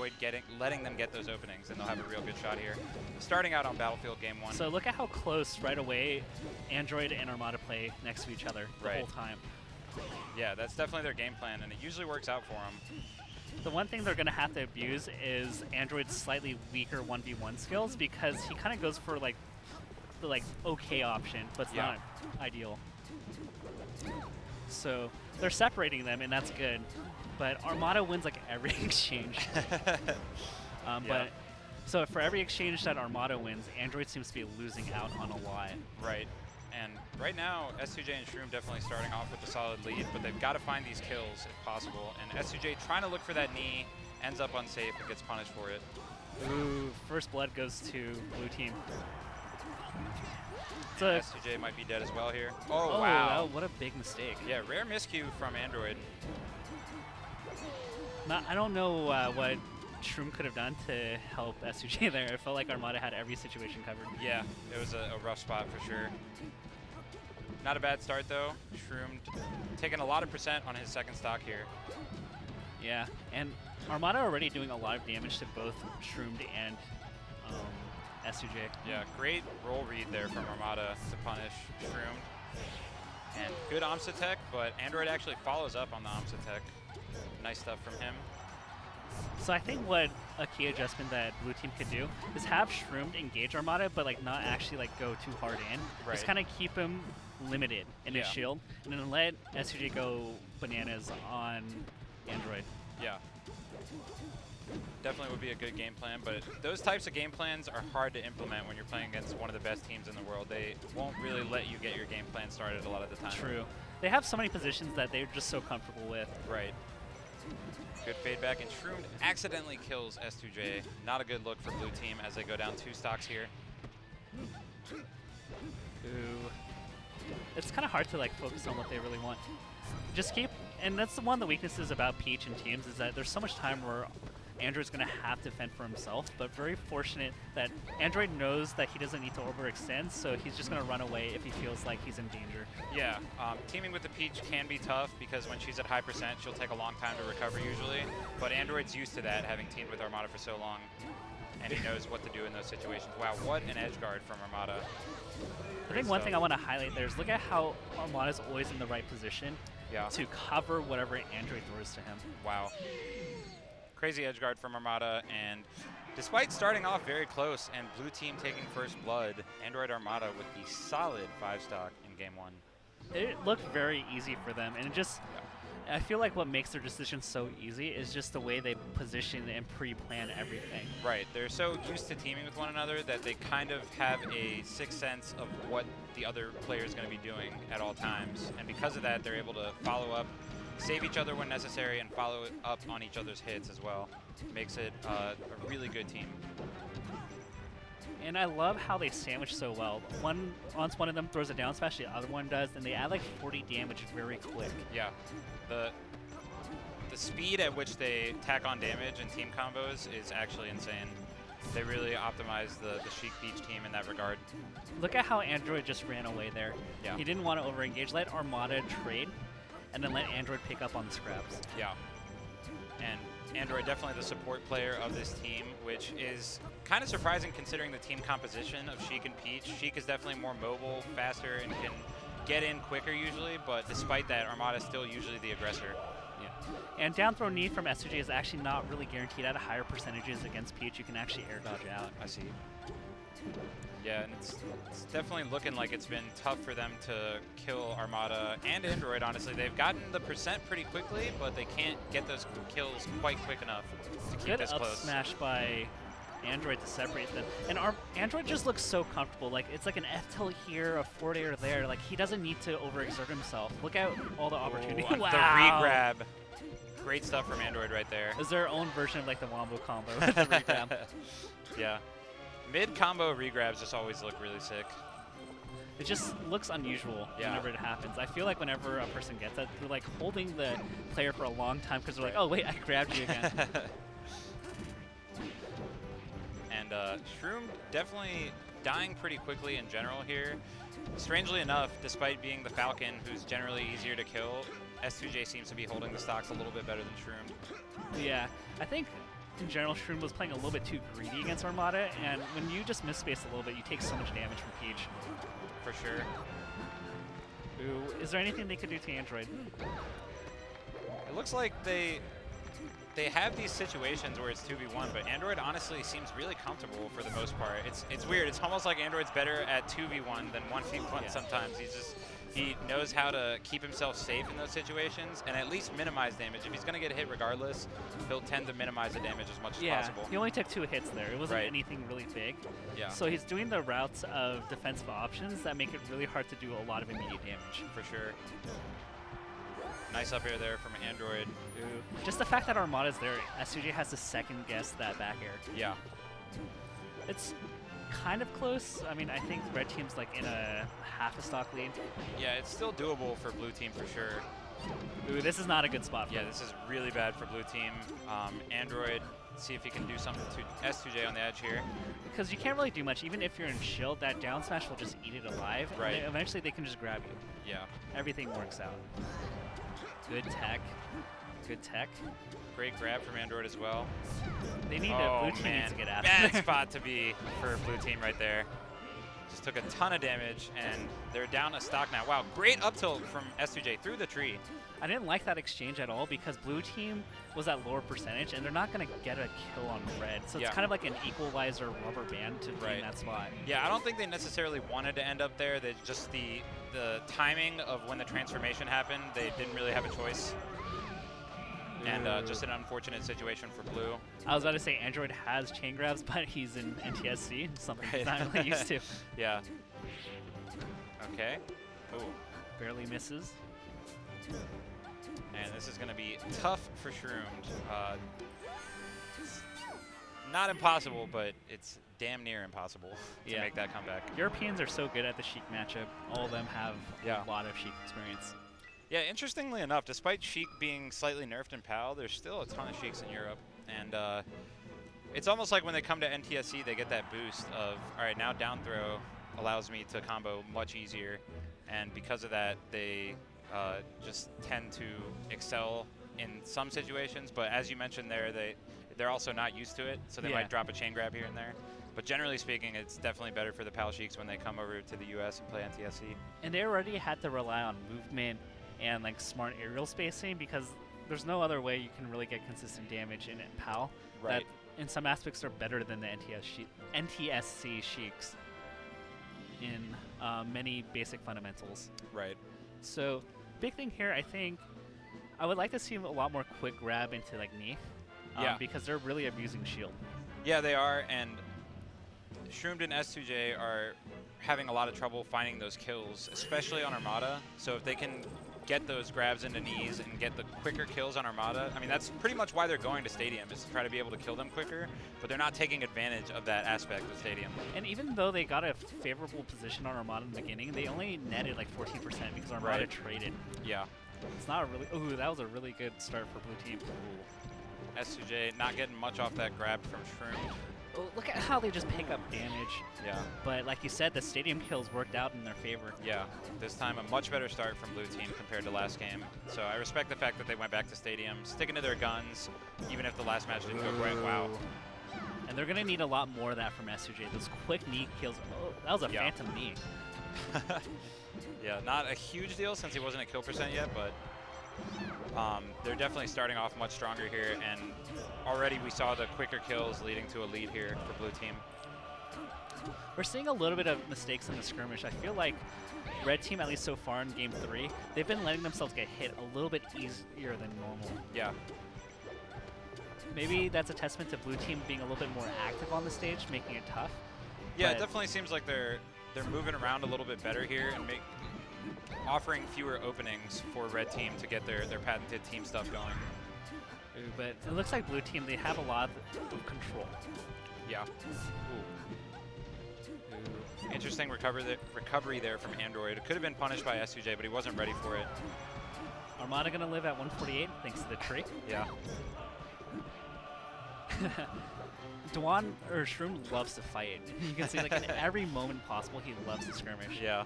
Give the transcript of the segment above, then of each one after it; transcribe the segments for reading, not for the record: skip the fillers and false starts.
avoid letting them get those openings, and they'll have a real good shot here. Starting out on Battlefield Game 1. So look at how close right away Android and Armada play next to each other the whole time. Yeah, that's definitely their game plan, and it usually works out for them. The one thing they're going to have to abuse is Android's slightly weaker 1v1 skills, because he kind of goes for like the okay option, but it's not ideal. So they're separating them, and that's good. But Armada wins like every exchange. But so for every exchange that Armada wins, Android seems to be losing out on a lot. Right. And right now, S2J and Shroomed definitely starting off with a solid lead, but they've got to find these kills if possible. And S2J trying to look for that knee, ends up unsafe and gets punished for it. Ooh, first blood goes to blue team. S2J might be dead as well here. Oh, wow. wow. What a big mistake. Yeah, rare miscue from Android. I don't know what Shroomed could have done to help S2J there. It felt like Armada had every situation covered. Yeah, it was a rough spot for sure. Not a bad start though. Shroomed taking a lot of percent on his second stock here. Yeah, and Armada already doing a lot of damage to both Shroomed and S2J. Yeah, great roll read there from Armada to punish Shroomed. And good Amsa tech, but Android actually follows up on the Amsa tech. Nice stuff from him. So I think what a key adjustment that blue team could do is have Shroomed engage Armada, but not actually go too hard in. Right. Just kind of keep him limited in his shield, and then let S2J go bananas on Android. Yeah. Definitely would be a good game plan, but those types of game plans are hard to implement when you're playing against one of the best teams in the world. They won't really let you get your game plan started a lot of the time. True. They have so many positions that they're just so comfortable with. Right. Good fade back, and Shroomed accidentally kills S2J. Not a good look for blue team as they go down 2 stocks here. Ooh. It's kind of hard to focus on what they really want. Just keep, and that's one of the weaknesses about Peach and teams, is that there's so much time where Android's going to have to fend for himself, but very fortunate that Android knows that he doesn't need to overextend, so he's just going to run away if he feels like he's in danger. Yeah, teaming with the Peach can be tough because when she's at high percent, she'll take a long time to recover usually, but Android's used to that, having teamed with Armada for so long, and he knows what to do in those situations. Wow, what an edge guard from Armada. I think one thing I want to highlight there is look at how Armada's always in the right position to cover whatever Android throws to him. Wow. Crazy edge guard from Armada, and despite starting off very close and blue team taking first blood, Android Armada with the solid 5-stock in game 1. It looked very easy for them, and it just, I feel like what makes their decisions so easy is just the way they position and pre-plan everything. Right, they're so used to teaming with one another that they kind of have a sixth sense of what the other player is going to be doing at all times, and because of that, they're able to follow up, save each other when necessary, and follow up on each other's hits as well. Makes it a really good team. And I love how they sandwich so well. Once one of them throws a down smash, the other one does, and they add 40 damage very quick. Yeah, the speed at which they tack on damage in team combos is actually insane. They really optimize the Sheik Peach team in that regard. Look at how Android just ran away there. Yeah. He didn't want to overengage. Let Armada trade, and then let Android pick up on the scraps. Yeah. And Android definitely the support player of this team, which is kind of surprising considering the team composition of Sheik and Peach. Sheik is definitely more mobile, faster, and can get in quicker usually, but despite that, Armada is still usually the aggressor. Yeah. And down throw knee from S2J is actually not really guaranteed at higher percentages against Peach. You can actually air dodge out. I see. Yeah, and it's definitely looking like it's been tough for them to kill Armada and Android, honestly. They've gotten the percent pretty quickly, but they can't get those kills quite quick enough to keep this close. Good up smash by Android to separate them. And Android just looks so comfortable. It's like an F-tilt here, a forward air there. He doesn't need to overexert himself. Look at all the opportunity. Wow. The re-grab. Great stuff from Android right there. Is their own version of the wombo combo with the re-grab. Yeah. Mid-combo re-grabs just always look really sick. It just looks unusual whenever it happens. I feel like whenever a person gets that, they're holding the player for a long time because they're oh wait, I grabbed you again. And Shroomed definitely dying pretty quickly in general here. Strangely enough, despite being the Falcon, who's generally easier to kill, S2J seems to be holding the stocks a little bit better than Shroomed. Yeah, I think in general, Shroomed was playing a little bit too greedy against Armada, and when you just miss space a little bit, you take so much damage from Peach. For sure. Ooh, is there anything they could do to Android? It looks like they have these situations where it's 2v1, but Android honestly seems really comfortable for the most part. It's weird. It's almost like Android's better at 2v1 than 1v1 sometimes. He knows how to keep himself safe in those situations and at least minimize damage. If he's going to get hit regardless, he'll tend to minimize the damage as much as possible. He only took 2 hits there. It wasn't anything really big. Yeah. So he's doing the routes of defensive options that make it really hard to do a lot of immediate damage. For sure. Nice up air there from Android. Ooh. Just the fact that Armada's there, S2J has to second guess that back air. Yeah. It's kind of close. I mean, I think red team's like in a half a stock lead. Yeah, it's still doable for blue team for sure. Ooh, this is not a good spot for Yeah, him. this is really bad for blue team. Android, see if he can do something to S2J on the edge here. Because you can't really do much. Even if you're in shield, that down smash will just eat it alive. Right. And eventually they can just grab you. Yeah. Everything works out. Good tech. Good tech. Great grab from Android as well. They need blue team needs to get out. Bad spot to be for blue team right there. Just took a ton of damage, and they're down a stock now. Wow, great up tilt from S2J through the tree. I didn't like that exchange at all because blue team was at lower percentage, and they're not going to get a kill on red. So it's kind of like an equalizer rubber band to be in that spot. Yeah, I don't think they necessarily wanted to end up there. They just the timing of when the transformation happened, they didn't really have a choice. And just an unfortunate situation for blue. I was about to say Android has chain grabs, but he's in NTSC, something he's not really used to. Yeah. Okay. Ooh. Barely misses. And this is going to be tough for Shroomed. It's not impossible, but it's damn near impossible to make that comeback. Europeans are so good at the Sheik matchup. All of them have a lot of Sheik experience. Yeah, interestingly enough, despite Sheik being slightly nerfed in PAL, there's still a ton of Sheiks in Europe. And it's almost like when they come to NTSC, they get that boost of, all right, now down throw allows me to combo much easier. And because of that, they just tend to excel in some situations. But as you mentioned there, they're also not used to it, so they might drop a chain grab here and there. But generally speaking, it's definitely better for the PAL Sheiks when they come over to the US and play NTSC. And they already had to rely on movement and like smart aerial spacing because there's no other way you can really get consistent damage in PAL. Right. That in some aspects are better than the NTSC Sheiks in many basic fundamentals. Right. So big thing here, I think, I would like to see a lot more quick grab into like knee. Because they're really abusing shield. Yeah, they are, and Shroomed and S2J are having a lot of trouble finding those kills, especially on Armada. So if they can get those grabs into knees and get the quicker kills on Armada, I mean, that's pretty much why they're going to Stadium, is to try to be able to kill them quicker, but they're not taking advantage of that aspect of Stadium. And even though they got a favorable position on Armada in the beginning, they only netted like 14% because Armada traded. Yeah. It's not a really, ooh, that was a really good start for blue team. Ooh. S2J not getting much off that grab from Shroomed. Oh, look at how they just pick up damage. Yeah. But like you said, the Stadium kills worked out in their favor. Yeah. This time a much better start from blue team compared to last game. So I respect the fact that they went back to Stadium, sticking to their guns, even if the last match didn't go great. Wow. And they're going to need a lot more of that from S2J. Those quick knee kills. Oh, that was a phantom knee. Yeah, not a huge deal since he wasn't at kill percent yet, but they're definitely starting off much stronger here, and already we saw the quicker kills leading to a lead here for blue team. We're seeing a little bit of mistakes in the skirmish. I feel like red team, at least so far in game 3, they've been letting themselves get hit a little bit easier than normal. Yeah. Maybe that's a testament to blue team being a little bit more active on the stage, making it tough. Yeah, it definitely seems like they're moving around a little bit better here and offering fewer openings for red team to get their patented team stuff going. Ooh, but it looks like blue team, they have a lot of control. Yeah. Ooh. Interesting recovery there from Android. It could have been punished by S2J, but he wasn't ready for it. Armada gonna live at 148 thanks to the tree. Yeah. Dwan or Shroomed loves to fight. You can see like in every moment possible he loves to skirmish. Yeah.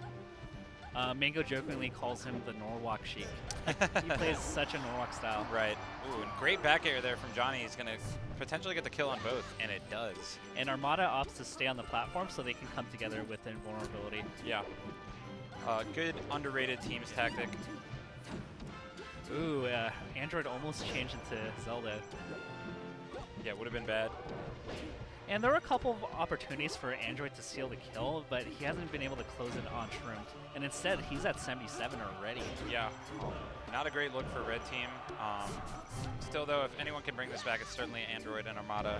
Mango jokingly calls him the Norwalk Sheik. He plays such a Norwalk style. Right. Ooh, and great back air there from Johnny. He's going to potentially get the kill on both, and it does. And Armada opts to stay on the platform so they can come together with invulnerability. Yeah. Good underrated teams tactic. Ooh, Android almost changed into Zelda. Yeah, would have been bad. And there were a couple of opportunities for Android to steal the kill, but he hasn't been able to close it on Shroomed. And instead, he's at 77 already. Yeah. Not a great look for Red Team. Still, though, if anyone can bring this back, it's certainly Android and Armada.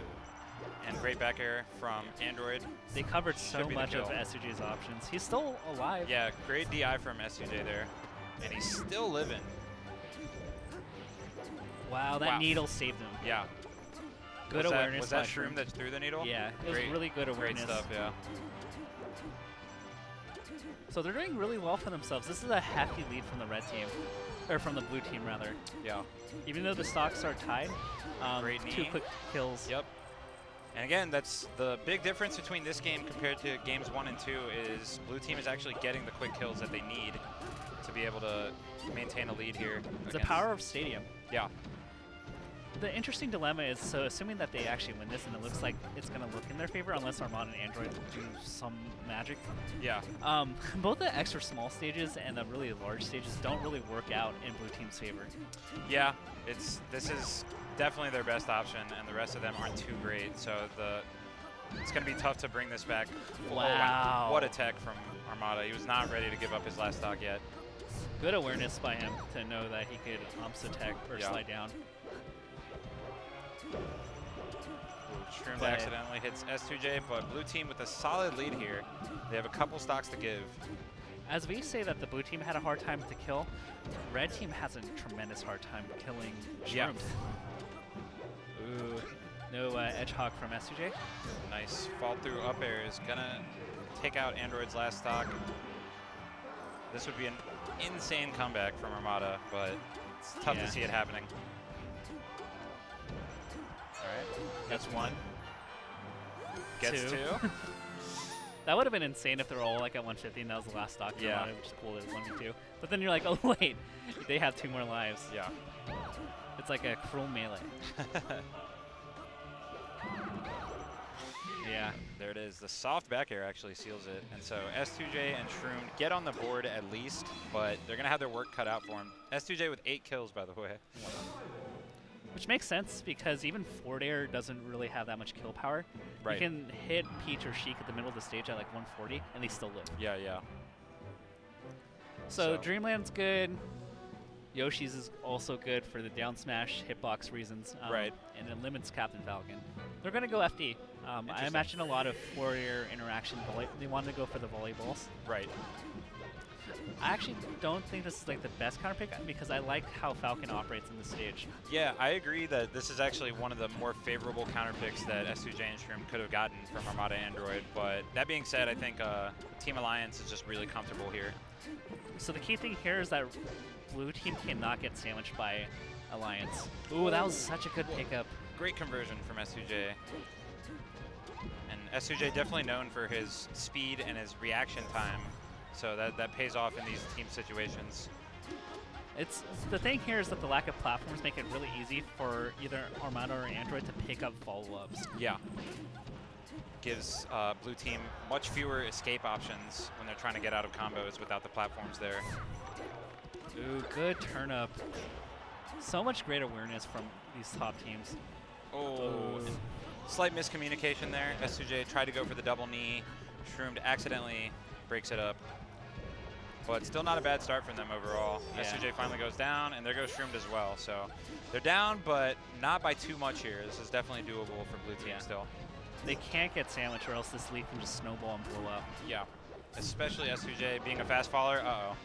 And great back air from Android. They covered so much of S2J's options. He's still alive. Yeah, great DI from S2J there. And he's still living. Wow, that needle saved him. Yeah. Good awareness. Was that Shroom that threw the needle? Yeah, it was really good awareness. Great stuff, yeah. So they're doing really well for themselves. This is a hefty lead from the red team, or from the blue team rather. Yeah. Even though the stocks are tied, great knee. 2 quick kills. Yep. And again, that's the big difference between this game compared to games 1 and 2 is blue team is actually getting the quick kills that they need to be able to maintain a lead here. It's the power of Stadium. Yeah. The interesting dilemma is, so assuming that they actually win this, and it looks like it's going to look in their favor unless Armada and Android do some magic. Yeah. Both the extra small stages and the really large stages don't really work out in blue team's favor. Yeah, this is definitely their best option, and the rest of them aren't too great. So it's going to be tough to bring this back. Wow. Oh, what a tech from Armada. He was not ready to give up his last stock yet. Good awareness by him to know that he could attack or slide down. Shroomed accidentally hits S2J, but blue team with a solid lead here. They have a couple stocks to give. As we say that the blue team had a hard time to kill, red team has a tremendous hard time killing Shroomed. Yeah. Ooh, no edge hog from S2J. Nice fall through up air is gonna take out Android's last stock. This would be an insane comeback from Armada, but it's tough to see it happening. That's 1. Gets 2. That would have been insane if they were all like at 150 and that was the last stock. Yeah. Which is cool at 1v2. But then you're like, oh wait, they have 2 more lives. Yeah. It's like a cruel melee. Yeah. There it is. The soft back air actually seals it. And so S2J and Shroomed get on the board at least, but they're going to have their work cut out for them. S2J with 8 kills, by the way. Which makes sense because even forward air doesn't really have that much kill power. Right. You can hit Peach or Sheik at the middle of the stage at like 140 and they still live. Yeah, yeah. So Dreamland's good. Yoshi's is also good for the down smash hitbox reasons. Right. And it limits Captain Falcon. They're going to go FD. I imagine a lot of forward air interaction. They wanted to go for the volleyballs. Right. I actually don't think this is like the best counter pick because I like how Falcon operates in the stage. Yeah, I agree that this is actually one of the more favorable counter picks that S2J and Shroomed could have gotten from Armada Android. But that being said, I think Team Alliance is just really comfortable here. So the key thing here is that blue team cannot get sandwiched by Alliance. Ooh, that was such a good pickup. Great conversion from S2J. And S2J definitely known for his speed and his reaction time. So that pays off in these team situations. It's the thing here is that the lack of platforms make it really easy for either Armada or Android to pick up follow-ups. Yeah. Gives blue team much fewer escape options when they're trying to get out of combos without the platforms there. Ooh, good turn up. So much great awareness from these top teams. Oh, slight miscommunication there. S2J tried to go for the double knee. Shroomed accidentally breaks it up. But still not a bad start from them overall. Yeah. S2J finally goes down, and there goes Shroomed as well. So they're down, but not by too much here. This is definitely doable for blue team still. They can't get sandwiched or else this lead can just snowball and blow up. Yeah, especially S2J being a fast faller. Uh-oh.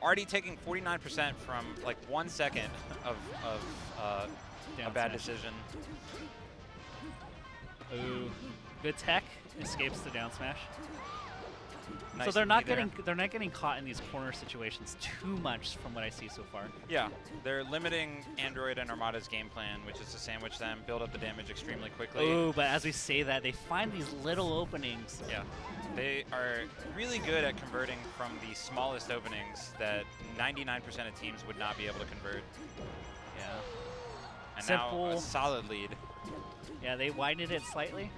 Already taking 49% from like 1 second of a bad decision. Ooh, good tech, escapes the down smash. Nice So they're not lead there. getting caught in these corner situations too much from what I see so far. Yeah, they're limiting Android and Armada's game plan, which is to sandwich them, build up the damage extremely quickly. Oh, but as we say that, they find these little openings. Yeah, they are really good at converting from the smallest openings that 99% of teams would not be able to convert. Yeah. And Simple. now a solid lead. Yeah, they widened it slightly.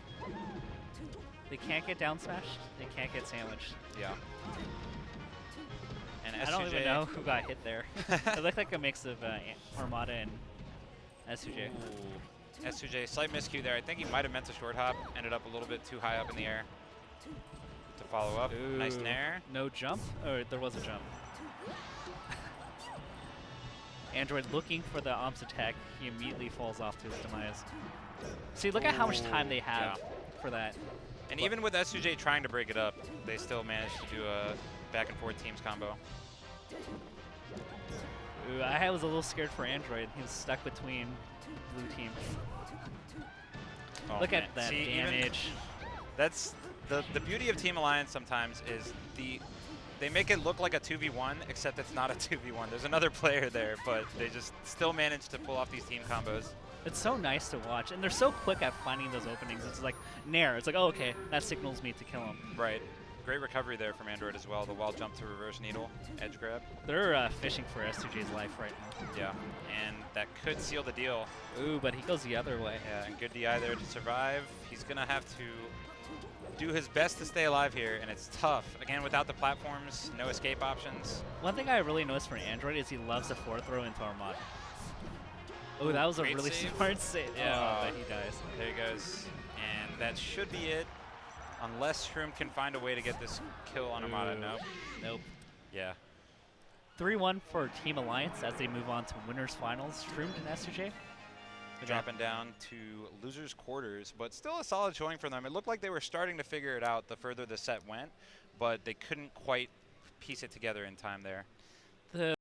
They can't get down smashed. They can't get sandwiched. Yeah. And I don't even know who got hit there. It looked like a mix of Armada and S2J. Ooh. S2J, slight miscue there. I think he might have meant to short hop. Ended up a little bit too high up in the air. To follow up, nice Ooh. nair. No jump? Or there was a jump. Android looking for the Om's attack. He immediately falls off to his demise. See, look at how much time they have for that. And even with S2J trying to break it up, they still managed to do a back and forth teams combo. Ooh, I was a little scared for Android. He was stuck between blue team. Oh, Look man. at that See, damage. That's the beauty of Team Alliance sometimes is they make it look like a 2v1, except it's not a 2v1. There's another player there, but they just still manage to pull off these team combos. It's so nice to watch, and they're so quick at finding those openings. It's like nair. It's like, oh, okay, that signals me to kill him. Right. Great recovery there from Android as well. The wall jump to reverse needle, edge grab. They're fishing for S2J's life right now. Yeah, and that could seal the deal. Ooh, but he goes the other way. Yeah, and good DI there to survive. He's going to have to do his best to stay alive here, and it's tough. Again, without the platforms, no escape options. One thing I really noticed for Android is he loves to forward throw into Armada. Oh, that was a Great really save. smart save. Yeah. Oh, but he dies. There he goes. And that should be it. Unless Shroomed can find a way to get this kill on Armada. Ooh. Nope. Nope. Yeah. 3-1 for Team Alliance as they move on to winners finals. Shroomed and S2J. Dropping down to losers quarters, but still a solid showing for them. It looked like they were starting to figure it out the further the set went, but they couldn't quite piece it together in time there. The